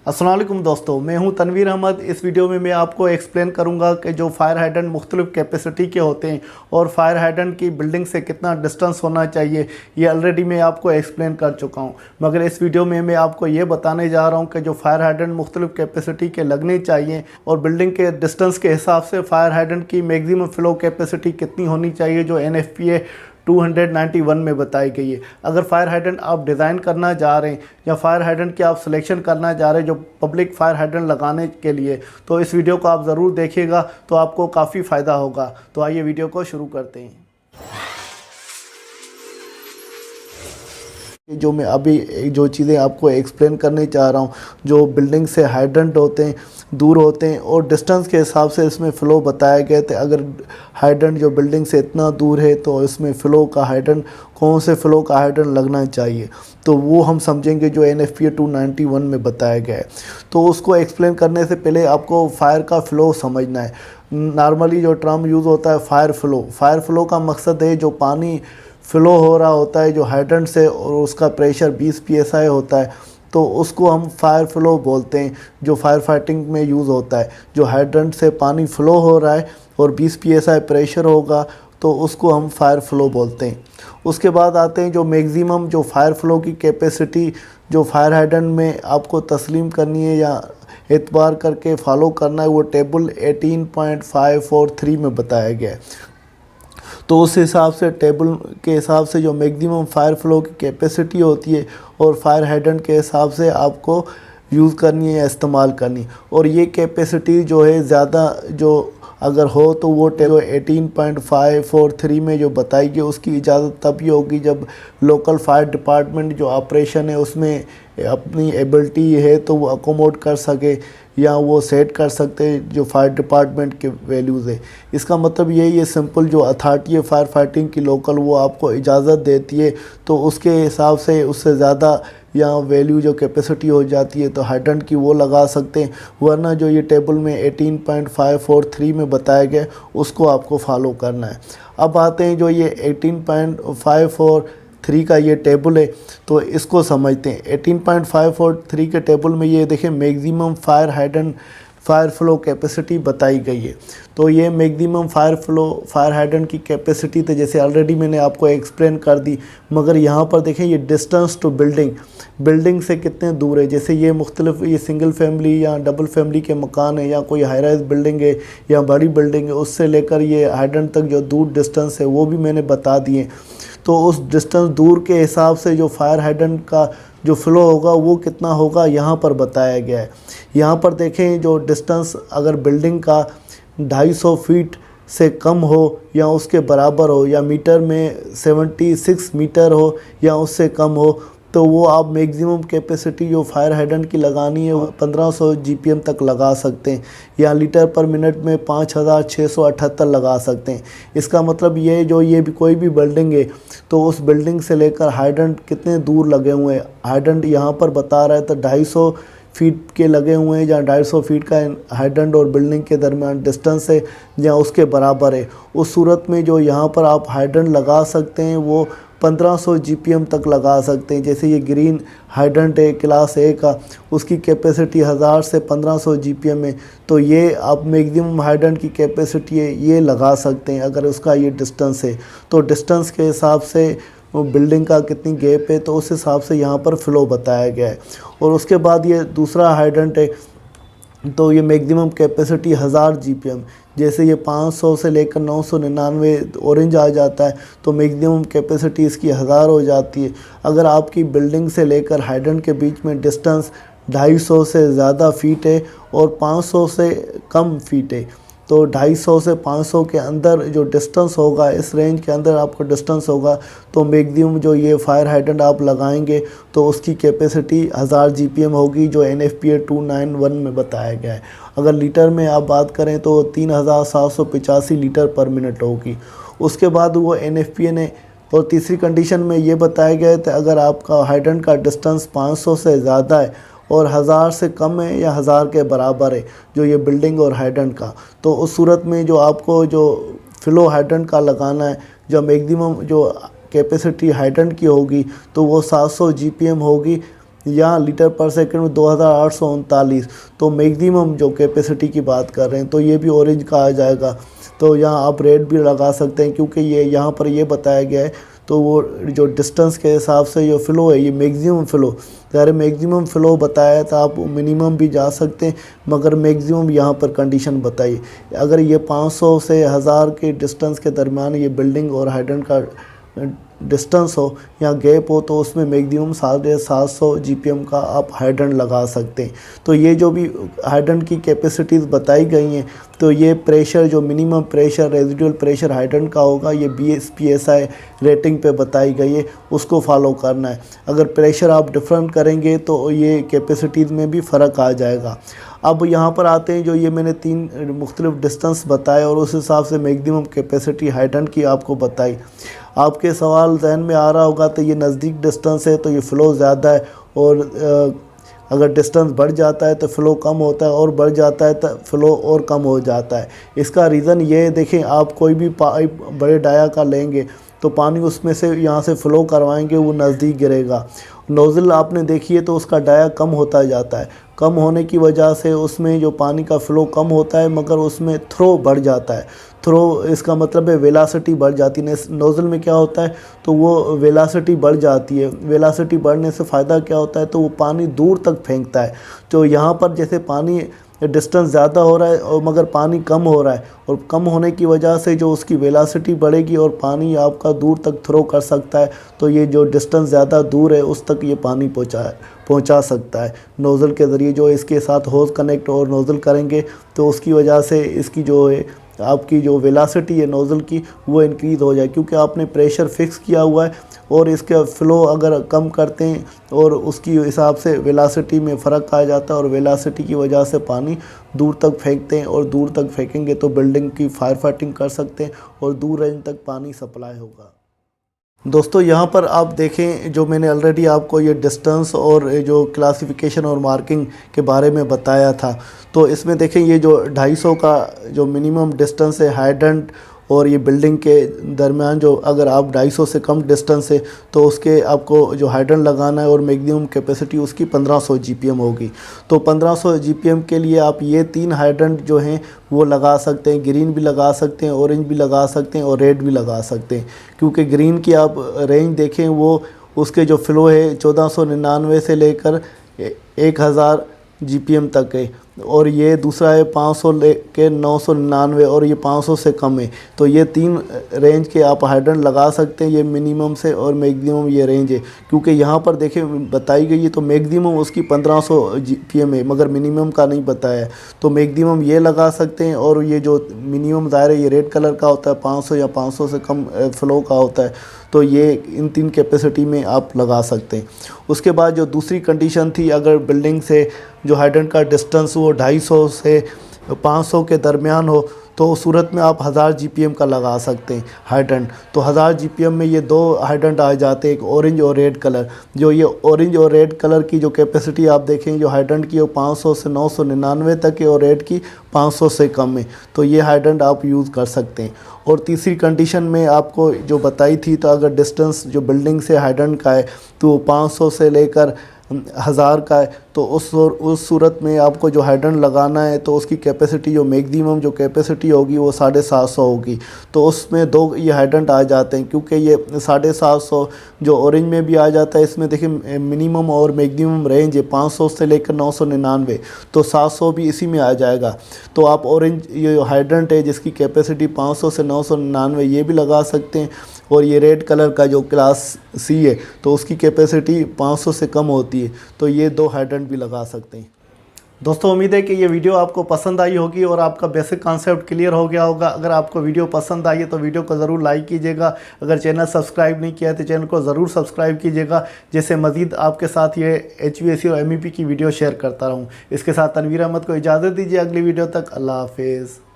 अस्सलाम वालेकुम दोस्तों, मैं हूं तनवीर अहमद। इस वीडियो में मैं आपको एक्सप्लेन करूंगा कि जो फायर हाइडेंट मुख्तलिफ कैपेसिटी के होते हैं और फायर हाइडेंट की बिल्डिंग से कितना डिस्टेंस होना चाहिए। ये ऑलरेडी मैं आपको एक्सप्लेन कर चुका हूं, मगर इस वीडियो में मैं आपको ये बताने जा रहा हूं कि जो फायर हाइडेंट मुख्तलिफ कैपेसिटी के लगने चाहिए और बिल्डिंग के डिस्टेंस के हिसाब से फायर हाइडेंट की मैक्सिमम फ्लो कैपेसिटी कितनी होनी चाहिए, जो NFPA 291 में बताई गई है। अगर फायर हाइडेंट आप डिज़ाइन करना जा रहे हैं या फायर हाइडेंट की आप सिलेक्शन करना जा रहे हैं जो पब्लिक फायर हाइडेंट लगाने के लिए, तो इस वीडियो को आप ज़रूर देखिएगा, तो आपको काफ़ी फ़ायदा होगा। तो आइए वीडियो को शुरू करते हैं। जो मैं अभी जो चीज़ें आपको एक्सप्लेन करने चाह रहा हूँ, जो बिल्डिंग से हाइडेंट होते हैं, दूर होते हैं और डिस्टेंस के हिसाब से इसमें फ़्लो बताए गए थे। अगर हाइडेंट जो बिल्डिंग से इतना दूर है तो इसमें फ़्लो का हाइडेंट, कौन से फ़्लो का हाइडेंट लगना चाहिए, तो वो हम समझेंगे जो NFPA 291 में बताया गया है। तो उसको एक्सप्लेन करने से पहले आपको फायर का फ़्लो समझना है। नॉर्मली जो टर्म यूज़ होता है फायर फ़्लो का मकसद है जो पानी फ़्लो हो रहा होता है जो हाइडेंट से और उसका प्रेशर 20 PSI होता है, तो उसको हम फायर फ़्लो बोलते हैं, जो फायर फाइटिंग में यूज़ होता है। जो हाइडेंट से पानी फ़्लो हो रहा है और 20 PSI प्रेशर होगा तो उसको हम फायर फ़्लो बोलते हैं। उसके बाद आते हैं जो मैक्सिमम जो फायर फ़्लो की कैपेसिटी जो फायर हाइडेंट में आपको तस्लीम करनी है या एतबार करके फॉलो करना है, वो टेबल 18.543 में बताया गया है। तो उस हिसाब से टेबल के हिसाब से जो मैक्सिमम फायर फ्लो की कैपेसिटी होती है और फायर हाइडेंट के हिसाब से आपको यूज़ करनी है या इस्तेमाल करनी। और ये कैपेसिटी जो है ज़्यादा जो अगर हो तो वो टेबल 18.543 में जो बताएगी उसकी इजाज़त तभी होगी जब लोकल फायर डिपार्टमेंट जो ऑपरेशन है उसमें अपनी एबिलिटी है तो वो अकोमोड कर सके या वो सेट कर सकते हैं जो फायर डिपार्टमेंट के वैल्यूज़ है। इसका मतलब यही है, सिंपल जो अथॉरिटी है फायर फाइटिंग की लोकल, वो आपको इजाज़त देती है तो उसके हिसाब से उससे ज़्यादा या वैल्यू जो कैपेसिटी हो जाती है तो हाइडेंट की वो लगा सकते हैं। वरना जो ये टेबल में 18.543 में बताया गया उसको आपको फॉलो करना है। अब आते हैं जो ये 18.543 का ये टेबल है तो इसको समझते हैं। 18.543 के टेबल में ये देखें मैक्सिमम फायर फ्लो कैपेसिटी बताई गई है। तो ये मैक्सिमम फायर हाइडेंट की कैपेसिटी तो जैसे ऑलरेडी मैंने आपको एक्सप्लेन कर दी, मगर यहाँ पर देखें ये डिस्टेंस टू बिल्डिंग से कितने दूर है। जैसे ये मुख्तलिफ ये सिंगल फैमिली या डबल फैमिली के मकान है या कोई हाई राइज बिल्डिंग है या बड़ी बिल्डिंग है, उससे लेकर ये हाइडेंट तक जो दूर डिस्टेंस है वो भी मैंने बता दिए। तो उस डिस्टेंस दूर के हिसाब से जो फायर हाइडेंट का जो फ़्लो होगा वो कितना होगा यहाँ पर बताया गया है। यहाँ पर देखें जो डिस्टेंस अगर बिल्डिंग का 250 फीट से कम हो या उसके बराबर हो या मीटर में 76 मीटर हो या उससे कम हो, तो वो आप मैक्सिमम कैपेसिटी जो फायर हाइडेंट की लगानी है वो 1500 GPM तक लगा सकते हैं या लीटर पर मिनट में 5678 लगा सकते हैं। इसका मतलब ये जो ये भी कोई भी बिल्डिंग है तो उस बिल्डिंग से लेकर हाइडेंट कितने दूर लगे हुए हैं। हाइडेंट यहाँ पर बता रहा है तो 250 फीट के लगे हुए हैं या 250 फीट का हाइडेंट और बिल्डिंग के दरमियान डिस्टेंस है या उसके बराबर है। उस सूरत में जो यहाँ पर आप हाइडेंट लगा सकते हैं वो 1500 GPM तक लगा सकते हैं। जैसे ये ग्रीन हाइडेंट है क्लास A का, उसकी कैपेसिटी 1000 से 1500 GPM है, तो ये आप मैक्सिमम हाइडेंट की कैपेसिटी है ये लगा सकते हैं अगर उसका ये डिस्टेंस है। तो डिस्टेंस के हिसाब से वो बिल्डिंग का कितनी गैप है तो उस हिसाब से यहाँ पर फ़्लो बताया गया है। और उसके बाद ये दूसरा हाइडेंट है तो ये मैक्सिमम कैपेसिटी 1000 GPM, जैसे ये 500 से लेकर 999 ऑरेंज आ जाता है तो मैक्सिमम कैपेसिटी इसकी 1000 हो जाती है। अगर आपकी बिल्डिंग से लेकर हाइडेंट के बीच में डिस्टेंस 250 से ज़्यादा फीट है और 500 से कम फीट है, तो 250 से 500 के अंदर जो डिस्टेंस होगा, इस रेंज के अंदर आपको डिस्टेंस होगा, तो मैक्सिमम जो ये फायर हाइडेंट आप लगाएंगे तो उसकी कैपेसिटी 1000 GPM होगी जो NFPA 291 में बताया गया है। अगर लीटर में आप बात करें तो 3785 लीटर पर मिनट होगी। उसके बाद वो NFPA ने और तीसरी कंडीशन में ये बताया गया है अगर आपका हाइडेंट का डिस्टेंस 500 से ज़्यादा है और 1000 से कम है या 1000 के बराबर है जो ये बिल्डिंग और हाइडेंट का, तो उस सूरत में जो आपको जो फ़्लो हाइडेंट का लगाना है, जो मैक्सिमम जो कैपेसिटी हाइडेंट की होगी तो वो 700 GPM होगी यहाँ लीटर पर सेकंड में 2839, तो मैक्सिमम जो कैपेसिटी की बात कर रहे हैं, तो ये भी ऑरेंज का आ जाएगा। तो यहाँ आप रेड भी लगा सकते हैं, क्योंकि ये यहाँ पर ये बताया गया है, तो वो जो डिस्टेंस के हिसाब से जो फ़्लो है ये मैक्सिमम फ़्लो, अगर मैक्सिमम फ़्लो बताया तो आप मिनिमम भी जा सकते हैं, मगर मैक्सिमम यहाँ पर कंडीशन बताइए। अगर ये 500 से 1000 के डिस्टेंस के दरमियान ये बिल्डिंग और हाइड्रेंट का डिस्टेंस हो या गैप हो, तो उसमें मैक्सिमम 750 जीपीएम का आप हाइड्रेंट लगा सकते हैं। तो ये जो भी हाइड्रेंट की कैपेसिटीज़ बताई गई हैं, तो ये प्रेशर जो minimum pressure residual pressure hydrant का होगा, ये BSPSI रेटिंग पे बताई गई है, उसको फॉलो करना है। अगर प्रेशर आप डिफरेंट करेंगे तो ये कैपेसिटीज़ में भी फ़र्क आ जाएगा। अब यहाँ पर आते हैं, जो ये मैंने 3 मुख्तलिफ डिस्टेंस बताए और उस हिसाब से मैक्सिमम कैपेसिटी हाइड्रेंट की आपको बताई। आपके सवाल जहन में आ रहा होगा, तो ये नज़दीक डिस्टेंस है तो ये फ़्लो ज़्यादा है, और अगर डिस्टेंस बढ़ जाता है तो फ़्लो कम होता है, और बढ़ जाता है तो फ़्लो और कम हो जाता है। इसका रीज़न ये है, देखें आप कोई भी पाइप बड़े डाया का लेंगे तो पानी उसमें से यहाँ से फ़्लो करवाएंगे, वो नज़दीक गिरेगा। नोज़ल आपने देखी है तो उसका डाया कम होता जाता है, कम होने की वजह से उसमें जो पानी का फ़्लो कम होता है, मगर उसमें थ्रो बढ़ जाता है। थ्रो इसका मतलब है वेलासिटी बढ़ जाती है। नोज़ल में क्या होता है, तो वो वेलासिटी बढ़ जाती है। वेलासिटी बढ़ने से फ़ायदा क्या होता है, तो वो पानी दूर तक फेंकता है। तो यहाँ पर जैसे पानी डिस्टेंस ज़्यादा हो रहा है और मगर पानी कम हो रहा है, और कम होने की वजह से जो उसकी वेलासिटी बढ़ेगी और पानी आपका दूर तक थ्रो कर सकता है। तो ये जो डिस्टेंस ज़्यादा दूर है उस तक ये पानी पहुंचा सकता है नोज़ल के ज़रिए। जो इसके साथ होज़ कनेक्ट और नोज़ल करेंगे तो उसकी वजह से इसकी जो है आपकी जो वेलासिटी है नोज़ल की वो इंक्रीज़ हो जाए, क्योंकि आपने प्रेशर फिक्स किया हुआ है, और इसका फ़्लो अगर कम करते हैं और उसकी हिसाब से वेलासिटी में फ़र्क आ जाता है, और वेलासिटी की वजह से पानी दूर तक फेंकते हैं, और दूर तक फेंकेंगे तो बिल्डिंग की फायर फाइटिंग कर सकते हैं और दूर रेंज तक पानी सप्लाई होगा। दोस्तों यहाँ पर आप देखें, जो मैंने ऑलरेडी आपको ये डिस्टेंस और जो क्लासिफिकेशन और मार्किंग के बारे में बताया था, तो इसमें देखें ये जो 250 का जो मिनिमम डिस्टेंस है हाइड्रेंट और ये बिल्डिंग के दरमियान, जो अगर आप 250 से कम डिस्टेंस है तो उसके आपको जो हाइड्रेंट लगाना है, और मैक्सिमम कैपेसिटी उसकी 1500 जीपीएम होगी। तो 1500 जीपीएम के लिए आप ये 3 हाइड्रेंट जो हैं वो लगा सकते हैं। ग्रीन भी लगा सकते हैं, ऑरेंज भी लगा सकते हैं, और रेड भी लगा सकते हैं। क्योंकि ग्रीन की आप रेंज देखें, वो उसके जो फ़्लो है 1499 से लेकर 1000 जीपीएम तक है, और ये दूसरा है 500 लेके 999, और ये 500 से कम है। तो ये 3 रेंज के आप हाइड्रेंट लगा सकते हैं, ये मिनिमम से और मैक्सिमम ये रेंज है। क्योंकि यहाँ पर देखें बताई गई है तो मैक्सिमम उसकी 1500 जीपीएम है, मगर मिनिमम का नहीं बताया है। तो मैक्सिमम ये लगा सकते हैं, और ये जो मिनिमम दायरा ये रेड कलर का होता है 500 या 500 से कम फ़्लो का होता है, तो ये इन 3 कैपेसिटी में आप लगा सकते हैं। उसके बाद जो दूसरी कंडीशन थी, अगर बिल्डिंग से जो हाइड्रेंट का डिस्टेंस वो 250 से 500 के दरमियान हो, तो उस सूरत में आप 1000 जीपीएम का लगा सकते हैं हाइड्रेंट। तो 1000 जीपीएम में ये 2 हाइड्रेंट आ जाते हैं, एक ऑरेंज और रेड कलर। जो ये ऑरेंज और रेड कलर की जो कैपेसिटी आप देखें, जो हाइड्रेंट की वो 500 से 999 तक है, और रेड की 500 से कम है। तो ये हाइड्रेंट आप यूज़ कर सकते हैं। और तीसरी कंडीशन में आपको जो बताई थी, तो अगर डिस्टेंस जो बिल्डिंग से हाइड्रेंट का है तो 500 से लेकर 1000 का है, तो उस सूरत में आपको जो हाइड्रेंट लगाना है तो उसकी कैपेसिटी जो मैक्सिमम जो कैपेसिटी होगी वो 750 होगी। तो उसमें 2 ये हाइड्रेंट आ जाते हैं, क्योंकि ये 750 जो ऑरेंज में भी आ जाता है। इसमें देखिए मिनिमम और मैक्सिमम रेंज है 500 से लेकर 999, तो 700 भी इसी में आ जाएगा। तो आप ऑरेंज ये हाइड्रेंट है जिसकी कैपेसिटी 500 से 999 ये भी लगा सकते हैं। और ये रेड कलर का जो क्लास सी है तो उसकी कैपेसिटी 500 से कम होती है, तो ये 2 हाइड्रेंट भी लगा सकते हैं। दोस्तों उम्मीद है कि ये वीडियो आपको पसंद आई होगी और आपका बेसिक कॉन्सेप्ट क्लियर हो गया होगा। अगर आपको वीडियो पसंद आई है तो वीडियो को ज़रूर लाइक कीजिएगा। अगर चैनल सब्सक्राइब नहीं किया है तो चैनल को ज़रूर सब्सक्राइब कीजिएगा, जिससे मज़ीद आपके साथ ये HVAC और MEP की वीडियो शेयर करता रहूँ। इसके साथ तनवीर अहमद को इजाज़त दीजिए, अगली वीडियो तक अल्लाह हाफिज़।